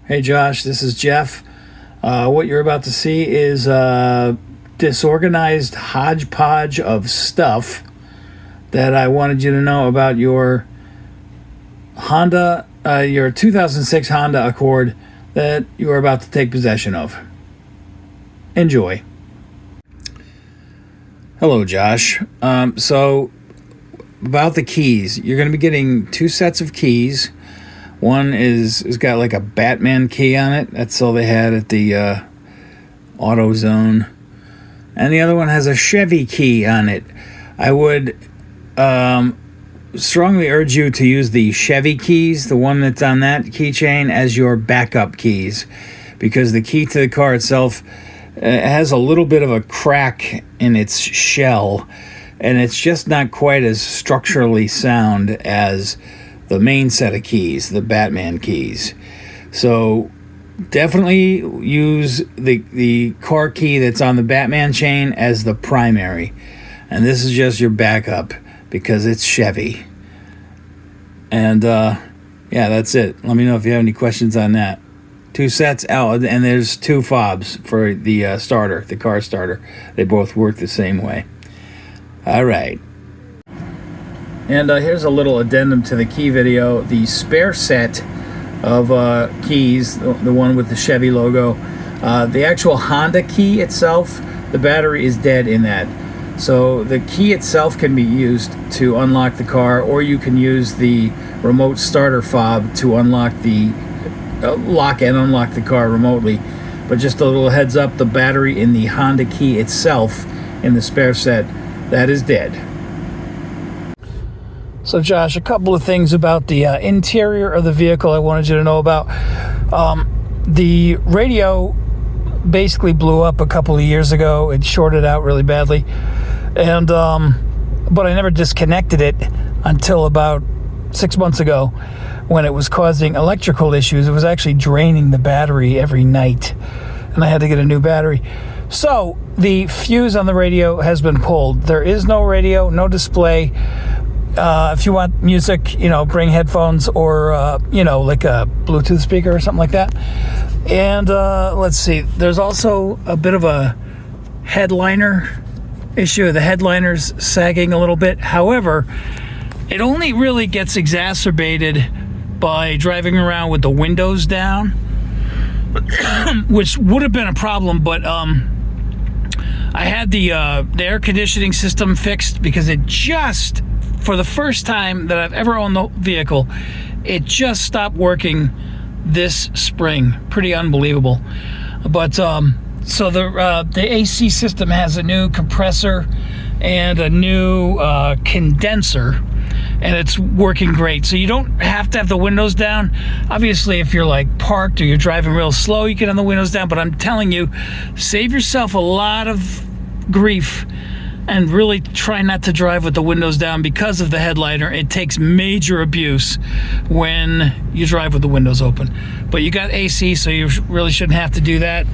Hey Josh, this is Jeff. What you're about to see is a disorganized hodgepodge of stuff that I wanted you to know about your your 2006 Honda Accord that you are about to take possession of. Enjoy. Hello, Josh. So about the keys, you're going to be getting two sets of keys. One is got like a Batman key on it. That's all they had at the AutoZone. And the other one has a Chevy key on it. I would strongly urge you to use the Chevy keys, the one that's on that keychain, as your backup keys, because the key to the car itself has a little bit of a crack in its shell, and it's just not quite as structurally sound as the main set of keys, the Batman keys. So definitely use the car key that's on the Batman chain as the primary. And this is just your backup because it's Chevy. And yeah, that's it. Let me know if you have any questions on that. Two sets out, and there's two fobs for the starter, the car starter. They both work the same way. All right. And here's a little addendum to the key video. The spare set of keys, the one with the Chevy logo, the actual Honda key itself, the battery is dead in that. So the key itself can be used to unlock the car, or you can use the remote starter fob to unlock the lock and unlock the car remotely. But just a little heads up, the battery in the Honda key itself in the spare set, that is dead. So Josh, a couple of things about the interior of the vehicle I wanted you to know about. The radio basically blew up a couple of years ago. It shorted out really badly, and but I never disconnected it until about 6 months ago when it was causing electrical issues. It was actually draining the battery every night, and I had to get a new battery. So the fuse on the radio has been pulled. There is no radio, no display. If you want music, bring headphones or, like a Bluetooth speaker or something like that. And let's see, there's also a bit of a headliner issue. The headliner's sagging a little bit. However, it only really gets exacerbated by driving around with the windows down, which would have been a problem, but I had the air conditioning system fixed because it just, for the first time that I've ever owned the vehicle, it just stopped working this spring. Pretty unbelievable. But so the AC system has a new compressor and a new condenser, and it's working great. So you don't have to have the windows down. Obviously, if you're like parked or you're driving real slow, you can have the windows down. But I'm telling you, save yourself a lot of grief and really try not to drive with the windows down because of the headliner. It takes major abuse when you drive with the windows open. But you got AC, so you really shouldn't have to do that.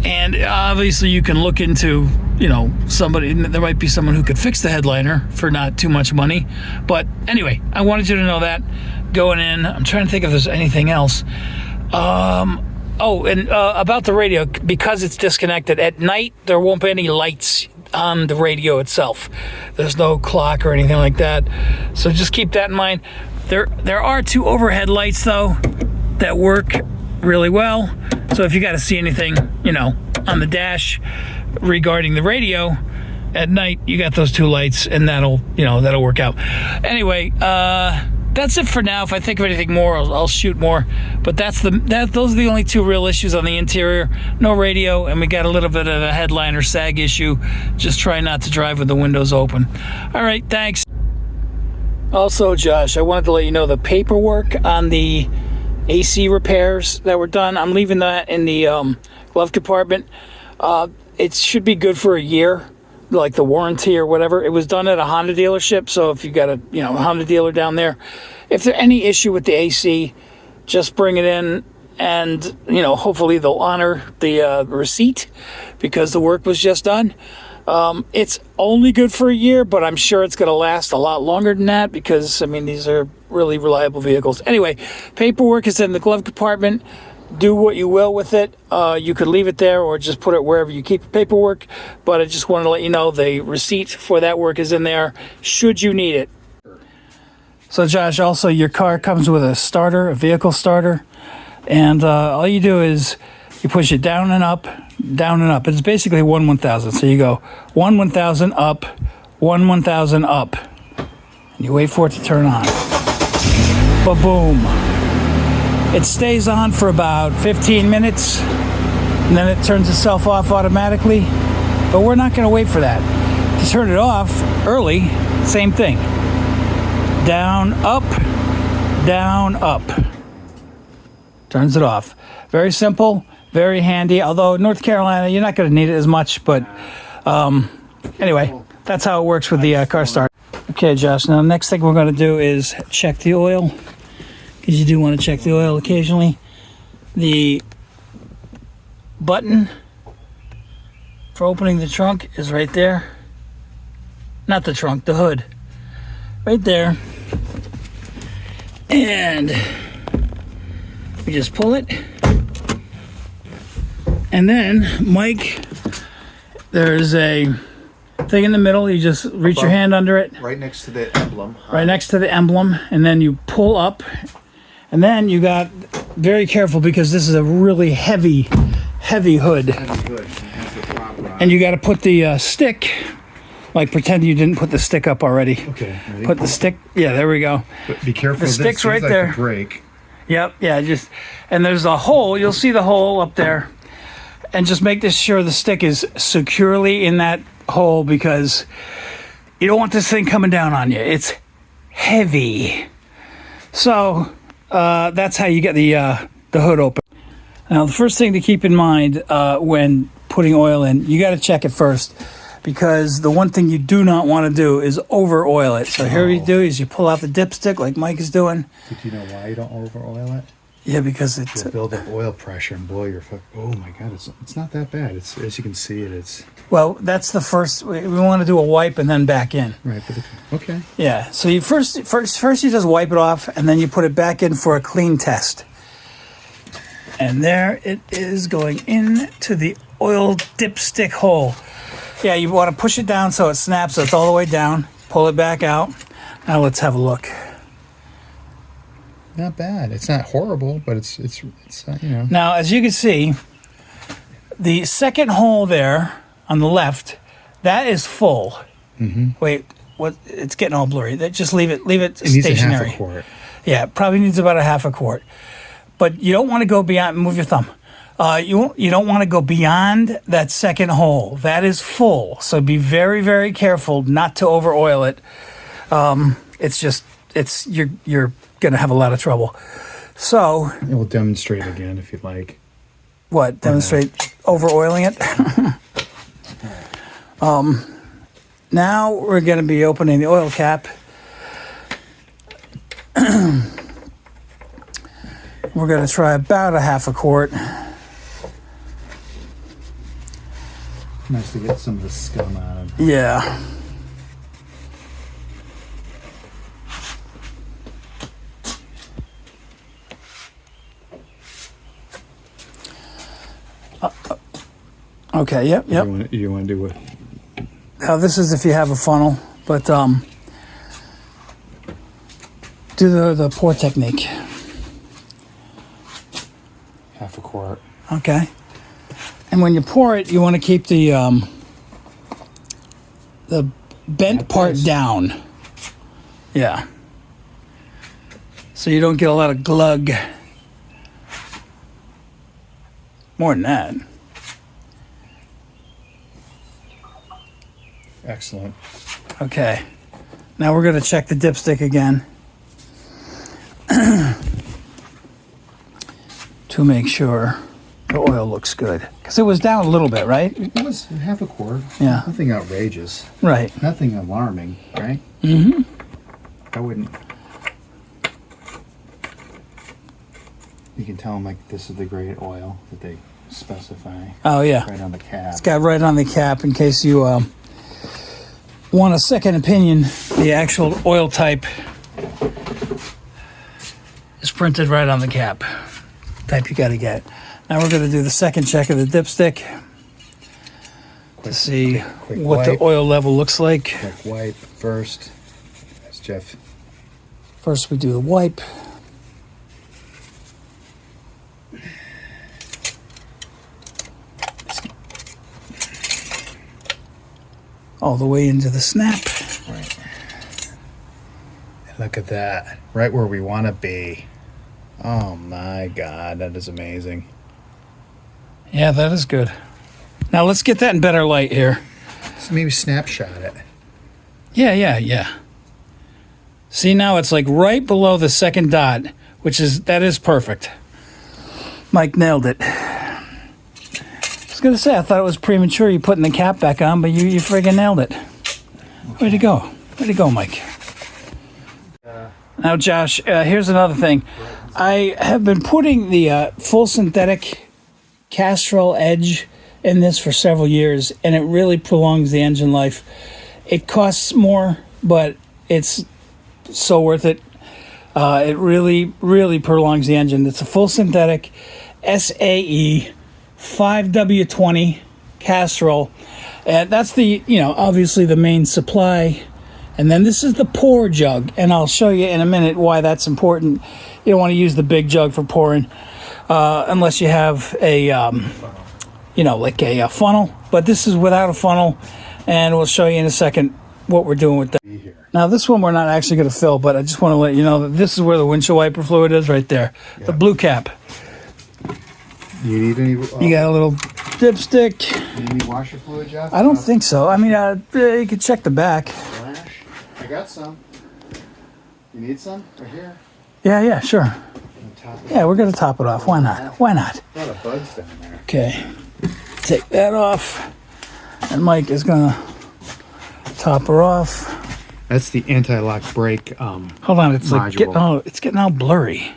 And obviously you can look into, somebody, there might be someone who could fix the headliner for not too much money. But anyway, I wanted you to know that going in. I'm trying to think if there's anything else. About the radio, because it's disconnected, at night there won't be any lights on the radio itself. There's no clock or anything like that. So just keep that in mind. There are two overhead lights, though, that work really well. So if you got to see anything, on the dash regarding the radio at night, you got those two lights, and that'll work out. Anyway, that's it for now. If I think of anything more, I'll shoot more. But those are the only two real issues on the interior. No radio, and we got a little bit of a headliner sag issue. Just try not to drive with the windows open. All right, thanks. Also, Josh, I wanted to let you know the paperwork on the AC repairs that were done, I'm leaving that in the glove compartment. It should be good for a year, like the warranty or whatever. It was done at a Honda dealership, so if you got a Honda dealer down there, if there's any issue with the AC, just bring it in, and hopefully they'll honor the receipt because the work was just done. It's only good for a year, but I'm sure it's going to last a lot longer than that because these are really reliable vehicles. Anyway, paperwork is in the glove compartment. Do what you will with it. You could leave it there or just put it wherever you keep the paperwork. But I just wanted to let you know the receipt for that work is in there, should you need it. So Josh, also your car comes with a starter, a vehicle starter. And all you do is you push it down and up, down and up. It's basically 1/1000. So you go 1/1000 up, 1/1000 up. And you wait for it to turn on. Ba-boom. It stays on for about 15 minutes, and then it turns itself off automatically. But we're not going to wait for that. To turn it off early, same thing. Down, up, down, up. Turns it off. Very simple, very handy. Although in North Carolina, you're not going to need it as much. But anyway, that's how it works with the car start. Okay, Josh, now the next thing we're going to do is check the oil. Because you do want to check the oil occasionally. The button for opening the trunk is right there. Not the trunk, the hood. Right there. And we just pull it. And then, Mike, there's a thing in the middle. You just reach your hand under it. Right next to the emblem. Right next to the emblem. And then you pull up. And then you got, very careful because this is a really heavy hood. Heavy hood. It has the prop rod. And you got to put the stick, like pretend you didn't put the stick up already. Okay, ready? Put the stick, yeah, there we go. But be careful. The stick's right like there. The brake. Yep, yeah, just, and there's a hole, you'll see the hole up there. And just make this sure the stick is securely in that hole because you don't want this thing coming down on you. It's heavy. So, that's how you get the hood open. Now, the first thing to keep in mind when putting oil in, you got to check it first because the one thing you do not want to do is over oil it. So here you do is you pull out the dipstick like Mike is doing. Do you know why you don't over oil it? Yeah, because it's You'll build up oil pressure and blow your foot. Oh my God, it's not that bad. It's, as you can see it's well. That's the first. We want to do a wipe and then back in. right. But okay. Yeah. So you first you just wipe it off and then you put it back in for a clean test. And there it is going into the oil dipstick hole. Yeah, you want to push it down so it snaps, so it's all the way down. Pull it back out. Now let's have a look. Not bad. It's not horrible, but it's you know. Now, as you can see, the second hole there on the left, that is full. Mm-hmm. Wait, what? It's getting all blurry. Just leave it It stationary. needs a half a quart. Yeah, it probably needs about a half a quart. But you don't want to go beyond. Move your thumb. You don't want to go beyond that second hole. That is full. So be very, very careful not to over oil it. You're gonna have a lot of trouble. So It will demonstrate again if you'd like. what? Demonstrate over oiling it. Now we're gonna be opening the oil cap. We're gonna try about a half a quart. Nice to get some of the scum out of it. Yeah. Okay, yep. You want to do what? Now this is if you have a funnel, but do the pour technique. Half a quart. Okay. And when you pour it, you want to keep the bent part down. Yeah. So you don't get a lot of glug. More than that. Excellent. Okay. Now we're going to check the dipstick again. To make sure the oil looks good. Because it was down a little bit, right? It was half a quart. Yeah. Nothing outrageous. Right. Nothing alarming, right? Mm-hmm. I wouldn't. You can tell them like this is the grade oil that they specify. Oh, yeah. Right on the cap. It's got right on the cap in case you want a second opinion. The actual oil type printed right on the cap. Type you got to get. Now we're going to do the second check of the dipstick to see what the oil level looks like. Quick wipe first. That's Jeff. First we do the wipe. All the way into the snap. Right. And look at that. Right where we want to be. Oh my God, that is amazing. Yeah, that is good. Now let's get that in better light here. Let's maybe snapshot it. Yeah. See, now it's like right below the second dot, that is perfect. Mike nailed it. I was going to say, I thought it was premature you putting the cap back on, but you friggin' nailed it. Okay. Way to go, Mike. Now, Josh, here's another thing. I have been putting the full synthetic Castrol Edge in this for several years, and it really prolongs the engine life. It costs more, but it's so worth it. It really, really prolongs the engine. It's a full synthetic SAE 5W20 Castrol, and that's the, obviously the main supply. And then this is the pour jug, and I'll show you in a minute why that's important. You don't want to use the big jug for pouring unless you have a like a funnel, but this is without a funnel, and we'll show you in a second what we're doing with that. Now this one we're not actually going to fill, but I just want to let you know that this is where the windshield wiper fluid is, right there. Yeah. The blue cap. You need any? You got a little dipstick. You need any washer fluid, Jeff? I don't think so. I mean, you can check the back. Flash. I got some. You need some? Right here? Yeah, sure. Yeah, we're going to top it off. Why not? A lot of bugs down there. Okay. Take that off. And Mike is going to top her off. That's the anti-lock brake Hold on, it's module. like it's getting all blurry.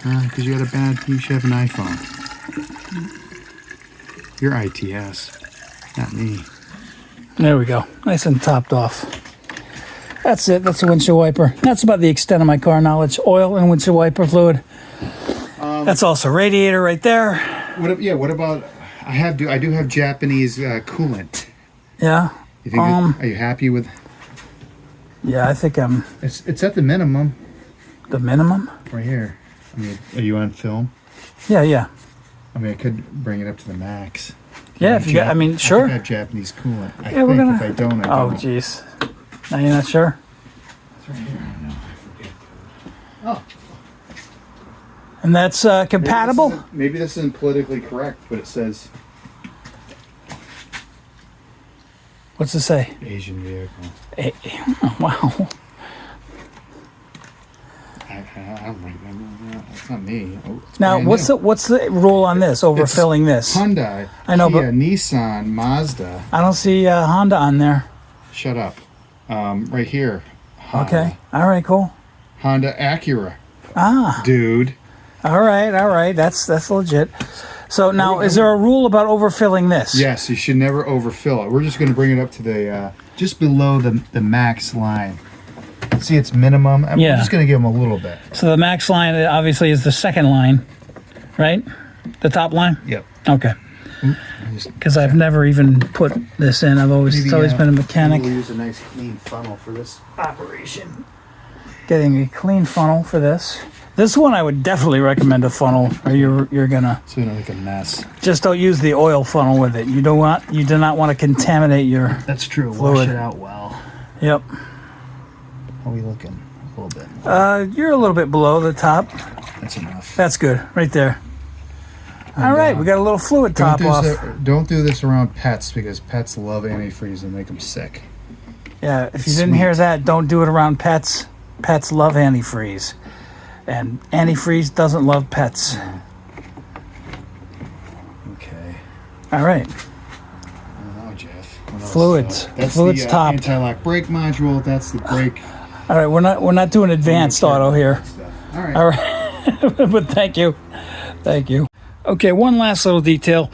Because you should have an iPhone. You're ITS, not me. There we go. Nice and topped off. That's it. That's a windshield wiper. That's about the extent of my car knowledge. Oil and windshield wiper fluid. That's also radiator right there. What about? I do have Japanese coolant. Yeah. You think are you happy with? Yeah, I think I'm. It's at the minimum. The minimum? Right here. I mean, are you on film? Yeah. I mean, I could bring it up to the max. Yeah, if you got, sure. I have Japanese coolant. We're gonna. If I don't, I don't. Oh, jeez. Now you're not sure? It's right here. I know. I forget. Oh. And that's compatible? Maybe this isn't politically correct, but it says. What's it say? Asian vehicle. Wow. That's not me. Now, what's the rule on this? Overfilling this? Hyundai. I know, Kia, but Nissan, Mazda. I don't see Honda on there. Shut up. Right here. Honda. Okay. All right. Cool. Honda Acura. Ah. Dude. All right. That's legit. So now, is there a rule about overfilling this? Yes, you should never overfill it. We're just going to bring it up to the just below the max line. See, it's minimum. I'm just going to give them a little bit. So the max line obviously is the second line, right? The top line? Yep. Okay. Because I've never even put this in. It's always been a mechanic. We'll use a nice clean funnel for this operation. Getting a clean funnel for this. This one I would definitely recommend a funnel, or you're gonna. So you don't make a mess. Just don't use the oil funnel with it. You do not want to contaminate your. That's true. Fluid. Wash it out well. Yep. How are we looking? A little bit. You're a little bit below the top. That's enough. That's good, right there. All right, we got a little fluid top off. Don't do this around pets because pets love antifreeze and make them sick. Yeah, if you didn't hear that, don't do it around pets. Pets love antifreeze. And antifreeze doesn't love pets. Okay. All right. I don't know, Jeff. Fluids. That's Fluids the top. anti-lock brake module. That's the brake. All right, we're not doing advanced auto here. All right. All right. But thank you. Okay, one last little detail.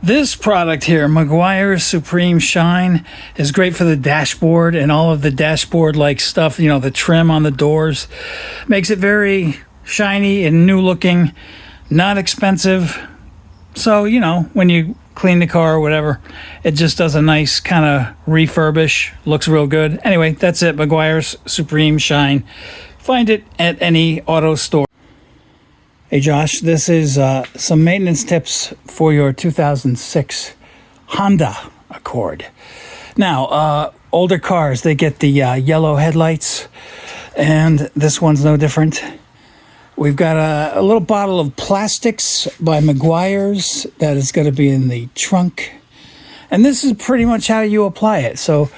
This product here, Meguiar's Supreme Shine, is great for the dashboard and all of the dashboard-like stuff, the trim on the doors. Makes it very shiny and new looking, not expensive. So, you know, when you clean the car or whatever, it just does a nice kind of refurbish. Looks real good. Anyway, that's it. Meguiar's Supreme Shine. Find it at any auto store. Hey Josh, this is some maintenance tips for your 2006 Honda Accord. Now, older cars, they get the yellow headlights, and this one's no different. We've got a little bottle of plastics by Meguiar's that is going to be in the trunk. And this is pretty much how you apply it. So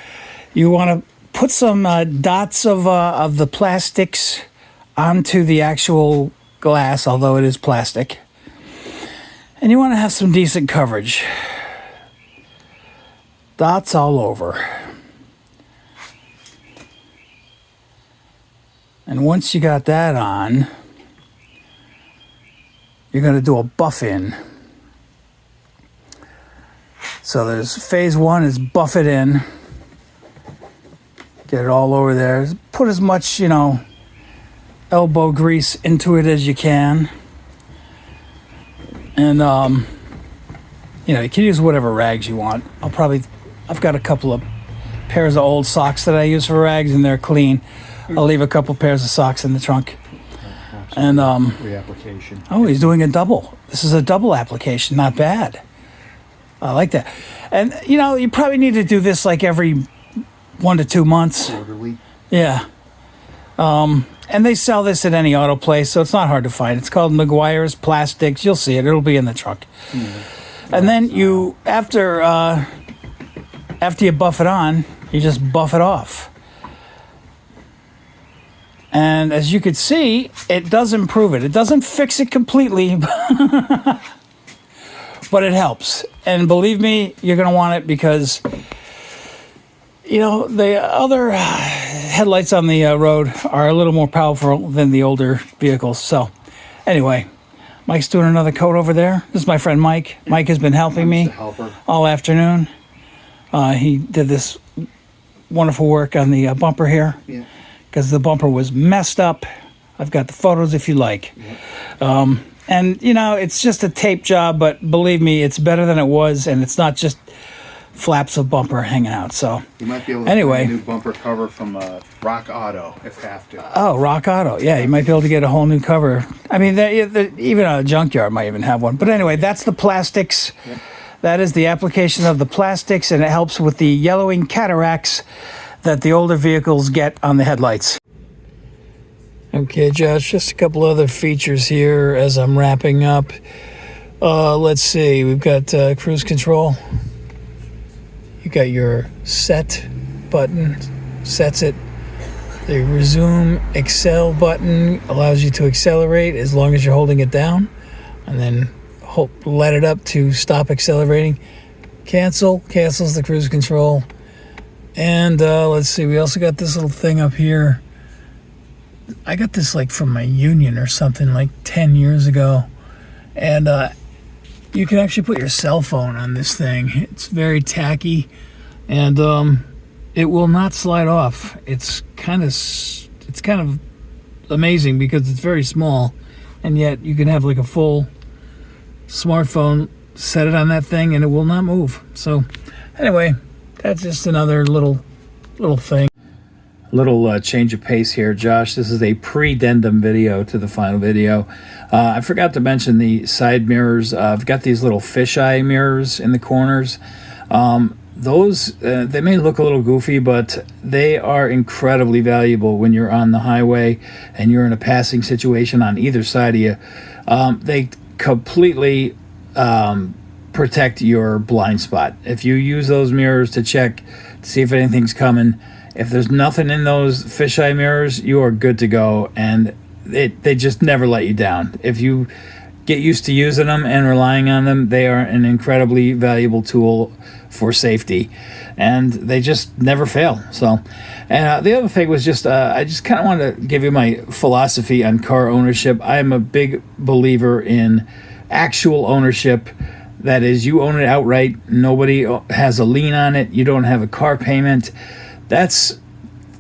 you want to put some dots of the plastics onto the actual glass, although it is plastic. And you want to have some decent coverage. Dots all over. And once you got that on, you're going to do a buff in. So there's phase one is buff it in. Get it all over there. Put as much, you know, elbow grease into it as you can. And, you know, you can use whatever rags you want. I've got a couple of pairs of old socks that I use for rags, and they're clean. I'll leave a couple pairs of socks in the trunk. And, reapplication. Oh, he's doing a double. This is a double application. Not bad. I like that. And, you know, you probably need to do this like every 1 to 2 months. Quarterly. Yeah. And they sell this at any auto place, so it's not hard to find. It's called Meguiar's Plastics. You'll see it. It'll be in the trunk. And then you, after you buff it on, you just buff it off. And as you can see, it does improve it. It doesn't fix it completely, but it helps. And believe me, you're going to want it because, you know, the other headlights on the road are a little more powerful than the older vehicles. So anyway, Mike's doing another coat over there. This is my friend Mike. Mike has been helping me all afternoon. He did this wonderful work on the bumper here. Yeah. Because the bumper was messed up. I've got the photos if you like. And, you know, it's just a tape job, but believe me, it's better than it was, and it's not just flaps of bumper hanging out. So you might be able to get a new bumper cover from Rock Auto if you have to. Oh, Rock Auto. Yeah, you might be able to get a whole new cover. I mean, even a junkyard might even have one. But anyway, that's the plastics. Yep. That is the application of the plastics, and it helps with the yellowing cataracts that the older vehicles get on the headlights. Okay, Josh, just a couple other features here as I'm wrapping up. Let's see, we've got cruise control. You got your set button, sets it. The resume accel button allows you to accelerate as long as you're holding it down, and then let it up to stop accelerating. Cancels the cruise control. And let's see, we also got this little thing up here. I got this like from my union or something like 10 years ago. And you can actually put your cell phone on this thing. It's very tacky, and it will not slide off. It's kind of amazing because it's very small, and yet you can have like a full smartphone, set it on that thing, and it will not move. So anyway, that's just another little thing. Little change of pace here, Josh. This is a pre-dendum video to the final video. I forgot to mention the side mirrors. I've got these little fisheye mirrors in the corners. Those, they may look a little goofy, but they are incredibly valuable when you're on the highway and you're in a passing situation on either side of you. They completely protect your blind spot. If you use those mirrors to check to see if anything's coming, if there's nothing in those fisheye mirrors, you are good to go, and they just never let you down. If you get used to using them and relying on them, they are an incredibly valuable tool for safety, and they just never fail. So, and the other thing was just I just kind of wanted to give you my philosophy on car ownership. I am a big believer in actual ownership. That is, you own it outright. Nobody has a lien on it. You don't have a car payment. That's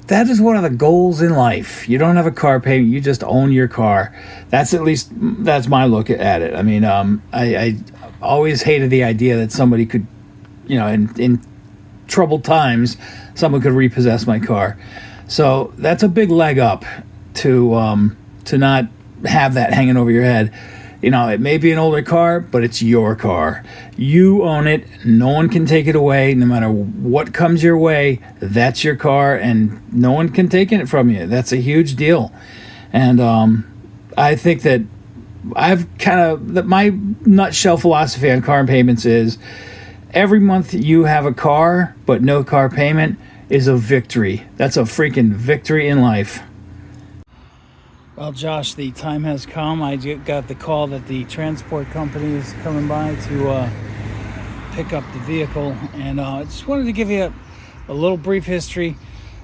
that is one of the goals in life. You don't have a car payment, you just own your car. That's my look at it. I mean, I always hated the idea that somebody could, in troubled times, someone could repossess my car. So that's a big leg up to not have that hanging over your head. It may be an older car, but it's your car. You own it. No one can take it away. No matter what comes your way, that's your car, and no one can take it from you. That's a huge deal. And I think that my nutshell philosophy on car payments is every month you have a car, but no car payment is a victory. That's a freaking victory in life. Well, Josh, the time has come. I got the call that the transport company is coming by to pick up the vehicle, and I just wanted to give you a little brief history.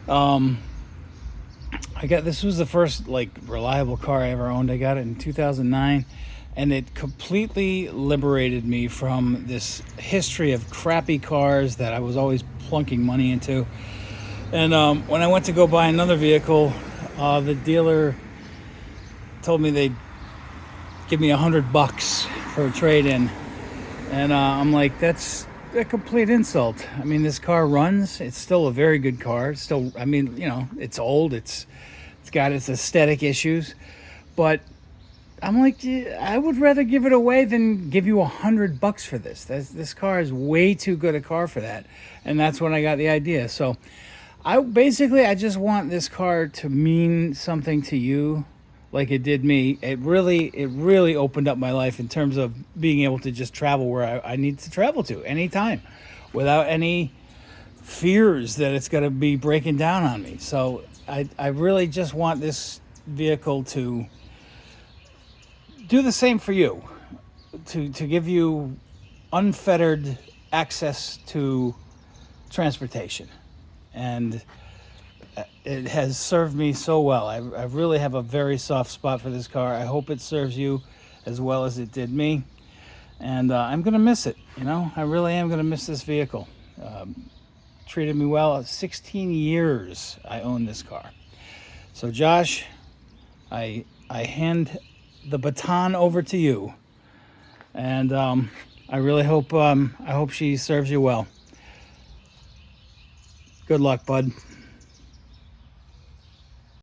This was the first reliable car I ever owned. I got it in 2009, and it completely liberated me from this history of crappy cars that I was always plunking money into. And when I went to go buy another vehicle, the dealer told me they'd give me $100 for a trade-in, and I'm like, that's a complete insult. I mean, this car runs. It's still a very good car. It's still, it's old. It's got its aesthetic issues, but I'm like, I would rather give it away than give you $100 for this. This car is way too good a car for that, and that's when I got the idea. So I just want this car to mean something to you like it did me. It really opened up my life in terms of being able to just travel where I need to travel to anytime without any fears that it's going to be breaking down on me. So I really just want this vehicle to do the same for you, to give you unfettered access to transportation. And it has served me so well. I really have a very soft spot for this car. I hope it serves you as well as it did me. And I'm going to miss it. I really am going to miss this vehicle. Treated me well. 16 years I own this car. So Josh, I hand the baton over to you. And I really hope she serves you well. Good luck, bud.